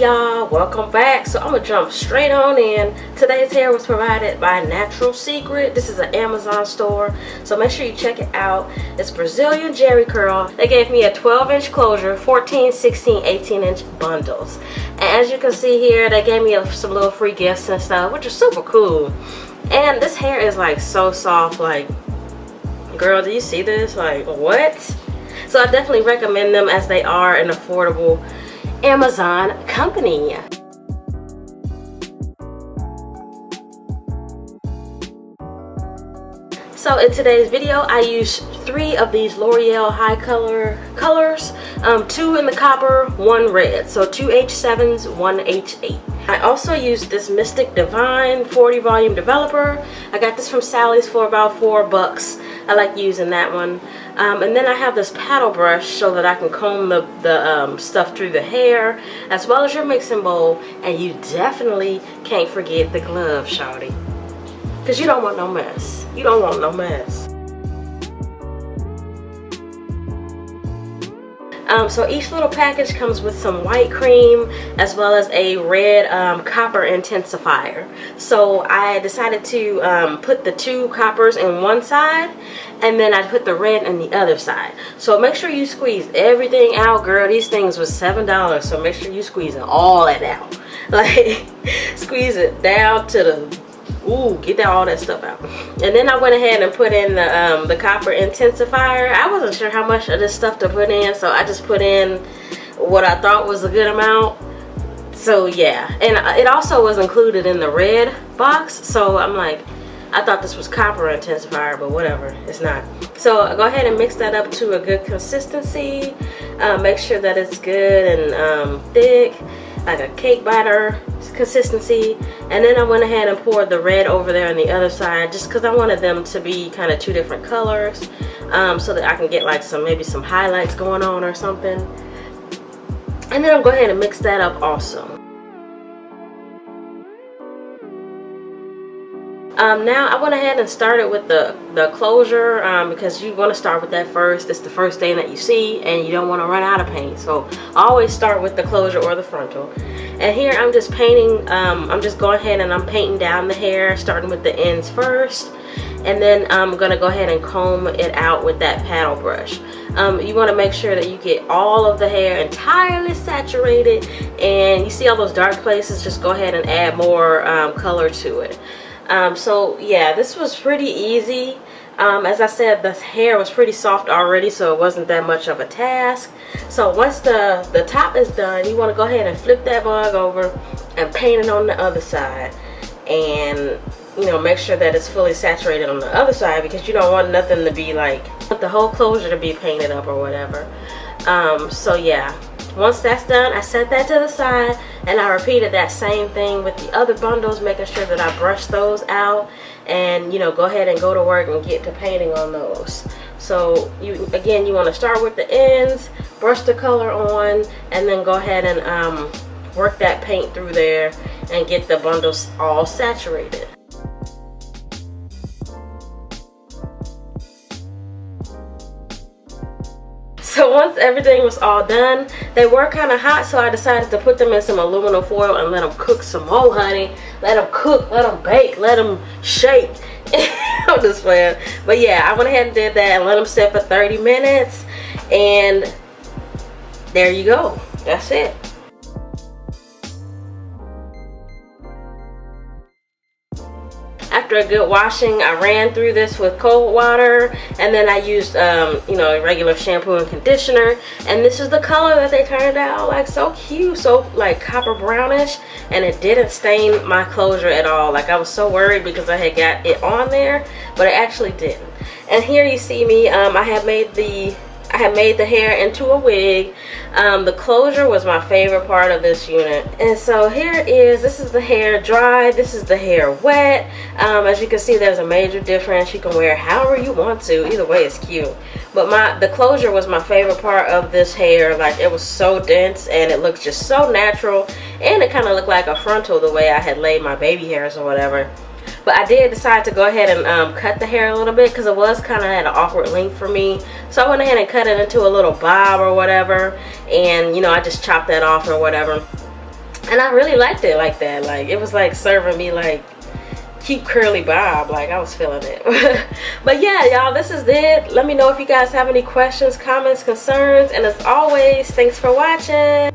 y'all, welcome back. So I'm gonna jump straight on in. Today's hair was provided by Natural Secret. This is an Amazon store, so make sure you check it out. It's Brazilian Jerry Curl. They gave me a 12-inch closure, 14, 16, 18-inch bundles. And as you can see here, they gave me some little free gifts and stuff, which is super cool. And this hair is like so soft. Like, girl, do you see this? Like, what? So I definitely recommend them, as they are an affordable Amazon company. So in today's video, I used 3 of these L'Oreal high colors, 2 in the copper, 1 red. So 2 H7s, 1 H8. I also used this Mystic Divine 40 volume developer. I got this from Sally's for about $4. I like using that one. And then I have this paddle brush so that I can comb the stuff through the hair, as well as your mixing bowl. And you definitely can't forget the glove, shawty, because you don't want no mess. You don't want no mess. So each little package comes with some white cream as well as a red copper intensifier. So I decided to put the 2 coppers in one side, and then I put the red in the other side. So make sure you squeeze everything out, girl. These things was $7, so make sure you squeeze all that out. Like, squeeze it down to the, ooh, get all that stuff out. And then I went ahead and put in the copper intensifier. I wasn't sure how much of this stuff to put in, so I just put in what I thought was a good amount. So yeah, and it also was included in the red box, so I'm like, I thought this was copper intensifier, but whatever, it's not. So go ahead and mix that up to a good consistency. Make sure that it's good and thick, like a cake batter consistency. And then I went ahead and poured the red over there on the other side, just because I wanted them to be kind of 2 different colors, so that I can get like maybe some highlights going on or something. And then I'll go ahead and mix that up also. Now I went ahead and started with the closure, because you want to start with that first. It's the first thing that you see and you don't want to run out of paint, so I always start with the closure or the frontal. And here I'm just painting, I'm just going ahead and I'm painting down the hair, starting with the ends first, and then I'm gonna go ahead and comb it out with that paddle brush. You want to make sure that you get all of the hair entirely saturated, and you see all those dark places, just go ahead and add more color to it. So yeah, this was pretty easy. As I said, the hair was pretty soft already, so it wasn't that much of a task. So once the top is done, you want to go ahead and flip that bug over and paint it on the other side. And you know, make sure that it's fully saturated on the other side, because you don't want nothing to be like, the whole closure to be painted up or whatever. So yeah, once that's done, I set that to the side, and I repeated that same thing with the other bundles, making sure that I brush those out, and you know, go ahead and go to work and get to painting on those. So you want to start with the ends, brush the color on, and then go ahead and work that paint through there and get the bundles all saturated. So once everything was all done, they were kind of hot, so I decided to put them in some aluminum foil and let them cook some more, honey. Let them cook, let them bake, let them shake. I'm just playing. But yeah, I went ahead and did that and let them sit for 30 minutes. And there you go. That's it. After a good washing, I ran through this with cold water, and then I used you know, regular shampoo and conditioner, and this is the color that they turned out. Like, so cute, so like copper brownish, and it didn't stain my closure at all. Like, I was so worried because I had got it on there, but it actually didn't. And here you see me, I had made the hair into a wig. The closure was my favorite part of this unit. And so here it is. This is the hair dry. This is the hair wet. As you can see, there's a major difference. You can wear it however you want to. Either way, it's cute. But the closure was my favorite part of this hair. Like, it was so dense and it looked just so natural. And it kind of looked like a frontal the way I had laid my baby hairs or whatever. But I did decide to go ahead and cut the hair a little bit, because it was kind of at an awkward length for me. So I went ahead and cut it into a little bob or whatever, and you know, I just chopped that off or whatever. And I really liked it like that. Like, it was like serving me like cute curly bob. Like, I was feeling it. But yeah, y'all, this is it. Let me know if you guys have any questions, comments, concerns, and as always, thanks for watching.